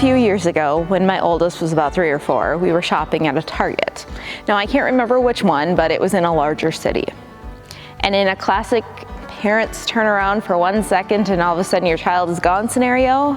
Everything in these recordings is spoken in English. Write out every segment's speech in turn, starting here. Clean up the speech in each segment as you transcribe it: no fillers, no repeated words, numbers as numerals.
few years ago, when my oldest was about 3 or 4, we were shopping at a Target. Now, I can't remember which one, but it was in a larger city. And in a classic parents turn around for 1 second and all of a sudden your child is gone scenario,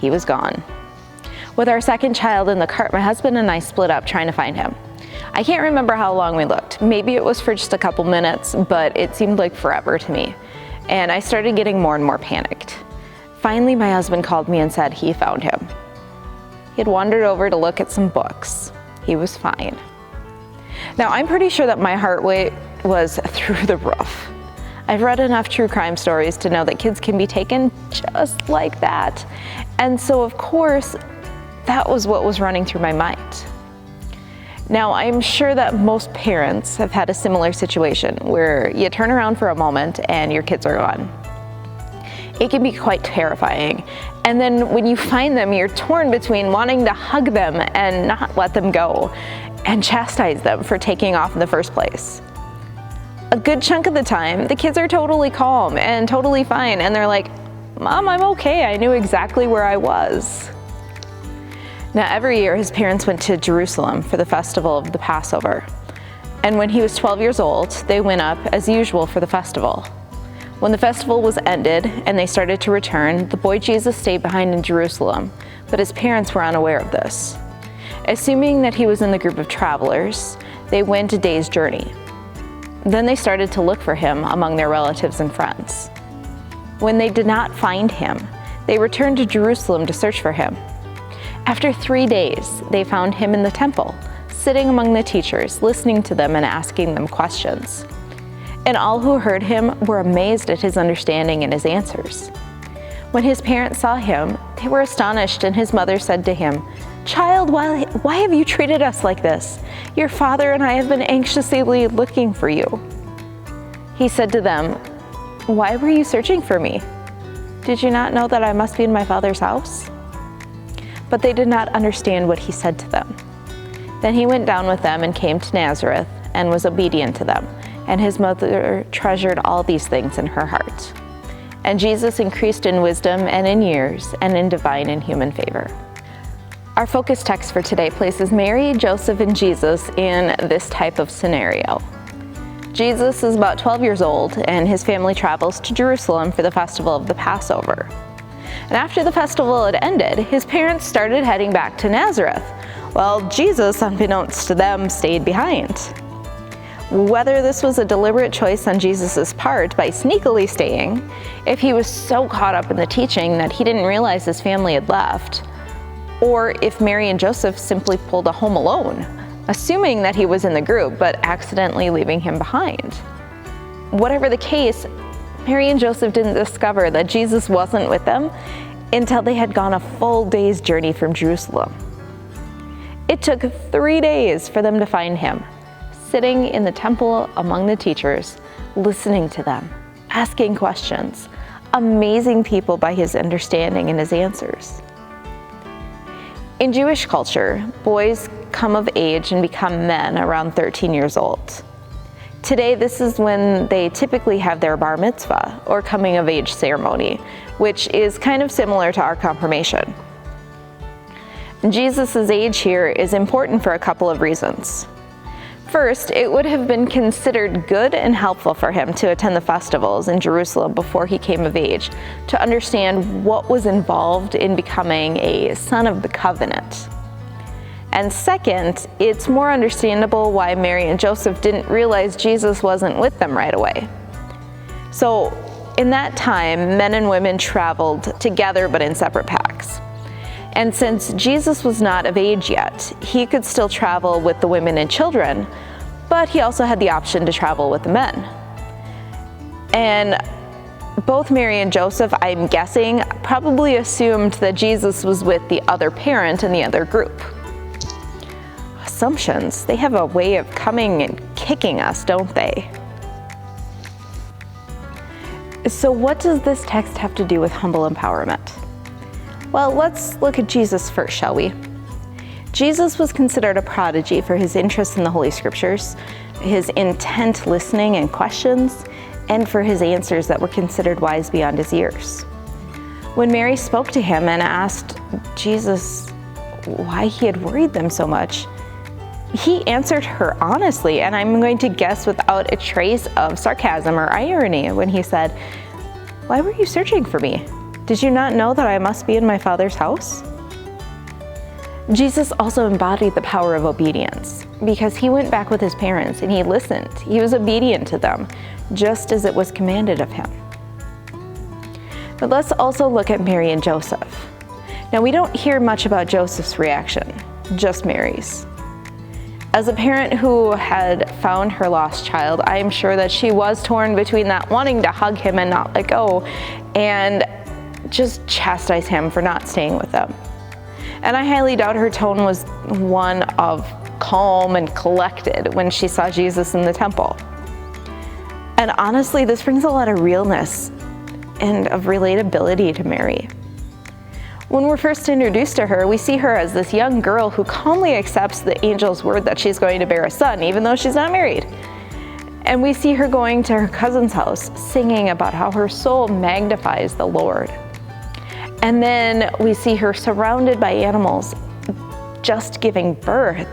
he was gone. With our second child in the cart, my husband and I split up trying to find him. I can't remember how long we looked. Maybe it was for just a couple minutes, but it seemed like forever to me. And I started getting more and more panicked. Finally, my husband called me and said he found him. He had wandered over to look at some books. He was fine. Now, I'm pretty sure that my heart rate was through the roof. I've read enough true crime stories to know that kids can be taken just like that. And so, of course, that was what was running through my mind. Now, I'm sure that most parents have had a similar situation where you turn around for a moment and your kids are gone. It can be quite terrifying. And then when you find them, you're torn between wanting to hug them and not let them go and chastise them for taking off in the first place. A good chunk of the time, the kids are totally calm and totally fine, and they're like, "Mom, I'm okay. I knew exactly where I was." Now, every year, his parents went to Jerusalem for the festival of the Passover. And when he was 12 years old, they went up as usual for the festival. When the festival was ended and they started to return, the boy Jesus stayed behind in Jerusalem, but his parents were unaware of this. Assuming that he was in the group of travelers, they went a day's journey. Then they started to look for him among their relatives and friends. When they did not find him, they returned to Jerusalem to search for him. After 3 days, they found him in the temple, sitting among the teachers, listening to them and asking them questions. And all who heard him were amazed at his understanding and his answers. When his parents saw him, they were astonished, and his mother said to him, "Child, why have you treated us like this? Your father and I have been anxiously looking for you." He said to them, "Why were you searching for me? Did you not know that I must be in my Father's house?" But they did not understand what he said to them. Then he went down with them and came to Nazareth and was obedient to them, and his mother treasured all these things in her heart. And Jesus increased in wisdom and in years and in divine and human favor. Our focus text for today places Mary, Joseph, and Jesus in this type of scenario. Jesus is about 12 years old, and his family travels to Jerusalem for the festival of the Passover. And after the festival had ended, his parents started heading back to Nazareth, while Jesus, unbeknownst to them, stayed behind. Whether this was a deliberate choice on Jesus' part by sneakily staying, if he was so caught up in the teaching that he didn't realize his family had left, or if Mary and Joseph simply pulled a Home Alone, assuming that he was in the group but accidentally leaving him behind. Whatever the case, Mary and Joseph didn't discover that Jesus wasn't with them until they had gone a full day's journey from Jerusalem. It took 3 days for them to find him, sitting in the temple among the teachers, listening to them, asking questions, amazing people by his understanding and his answers. In Jewish culture, boys come of age and become men around 13 years old. Today, this is when they typically have their bar mitzvah, or coming of age ceremony, which is kind of similar to our confirmation. Jesus' age here is important for a couple of reasons. First, it would have been considered good and helpful for him to attend the festivals in Jerusalem before he came of age, to understand what was involved in becoming a son of the covenant. And second, it's more understandable why Mary and Joseph didn't realize Jesus wasn't with them right away. So, in that time, men and women traveled together but in separate packs. And since Jesus was not of age yet, he could still travel with the women and children, but he also had the option to travel with the men. And both Mary and Joseph, I'm guessing, probably assumed that Jesus was with the other parent in the other group. Assumptions, they have a way of coming and kicking us, don't they? So what does this text have to do with humble empowerment? Well, let's look at Jesus first, shall we? Jesus was considered a prodigy for his interest in the Holy Scriptures, his intent listening and questions, and for his answers that were considered wise beyond his years. When Mary spoke to him and asked Jesus why he had worried them so much, he answered her honestly, and I'm going to guess without a trace of sarcasm or irony, when he said, "Why were you searching for me? Did you not know that I must be in my Father's house?" Jesus also embodied the power of obedience, because he went back with his parents and he listened. He was obedient to them, just as it was commanded of him. But let's also look at Mary and Joseph. Now, we don't hear much about Joseph's reaction, just Mary's. As a parent who had found her lost child, I am sure that she was torn between that wanting to hug him and not let go, and just chastise him for not staying with them. And I highly doubt her tone was one of calm and collected when she saw Jesus in the temple. And honestly, this brings a lot of realness and of relatability to Mary. When we're first introduced to her, we see her as this young girl who calmly accepts the angel's word that she's going to bear a son, even though she's not married. And we see her going to her cousin's house, singing about how her soul magnifies the Lord. And then we see her surrounded by animals, just giving birth,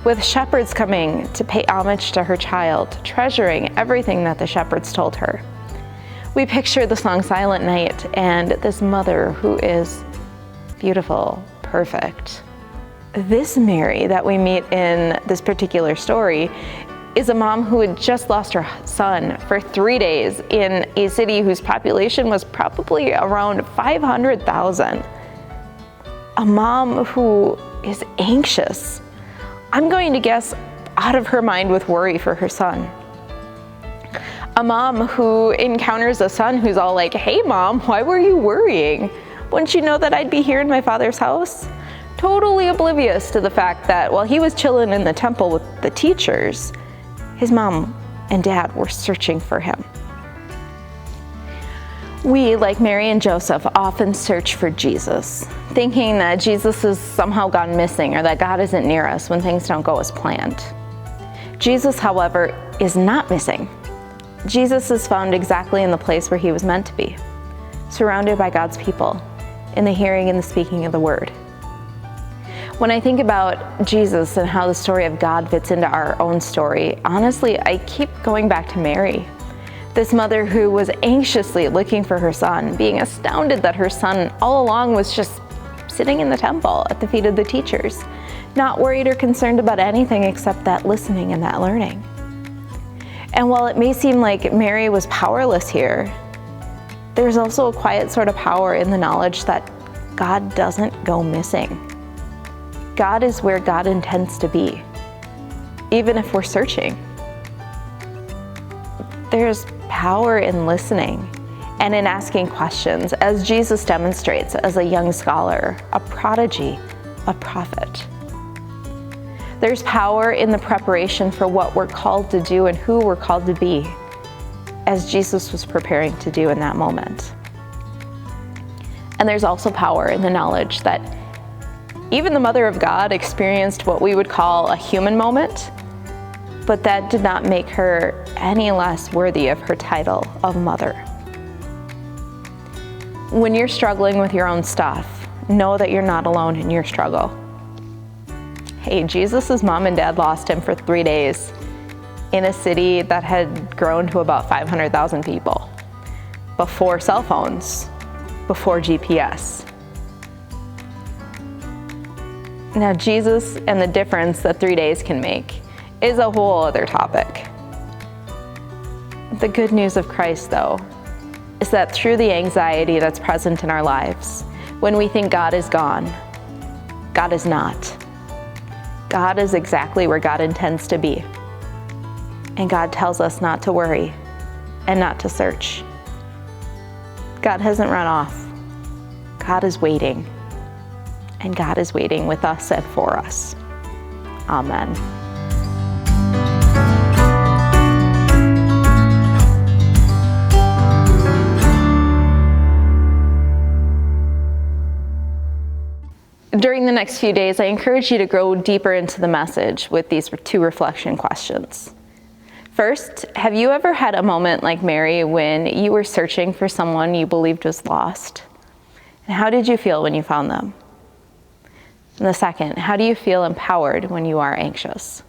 with shepherds coming to pay homage to her child, treasuring everything that the shepherds told her. We picture the song Silent Night and this mother who is beautiful, perfect. This Mary that we meet in this particular story is a mom who had just lost her son for 3 days in a city whose population was probably around 500,000. A mom who is anxious, I'm going to guess out of her mind with worry for her son. A mom who encounters a son who's all like, "Hey mom, why were you worrying? Wouldn't you know that I'd be here in my Father's house?" Totally oblivious to the fact that while he was chilling in the temple with the teachers, his mom and dad were searching for him. We, like Mary and Joseph, often search for Jesus, thinking that Jesus has somehow gone missing or that God isn't near us when things don't go as planned. Jesus, however, is not missing. Jesus is found exactly in the place where he was meant to be, surrounded by God's people, in the hearing and the speaking of the word. When I think about Jesus and how the story of God fits into our own story, honestly, I keep going back to Mary, this mother who was anxiously looking for her son, being astounded that her son all along was just sitting in the temple at the feet of the teachers, not worried or concerned about anything except that listening and that learning. And while it may seem like Mary was powerless here, there's also a quiet sort of power in the knowledge that God doesn't go missing. God is where God intends to be, even if we're searching. There's power in listening and in asking questions, as Jesus demonstrates as a young scholar, a prodigy, a prophet. There's power in the preparation for what we're called to do and who we're called to be, as Jesus was preparing to do in that moment. And there's also power in the knowledge that even the Mother of God experienced what we would call a human moment, but that did not make her any less worthy of her title of mother. When you're struggling with your own stuff, know that you're not alone in your struggle. Hey, Jesus' mom and dad lost him for 3 days in a city that had grown to about 500,000 people, before cell phones, before GPS. Now, Jesus and the difference that 3 days can make is a whole other topic. The good news of Christ, though, is that through the anxiety that's present in our lives, when we think God is gone, God is not. God is exactly where God intends to be. And God tells us not to worry and not to search. God hasn't run off. God is waiting. And God is waiting with us and for us. Amen. During the next few days, I encourage you to go deeper into the message with these 2 reflection questions. First, have you ever had a moment like Mary when you were searching for someone you believed was lost? And how did you feel when you found them? And the second, how do you feel empowered when you are anxious?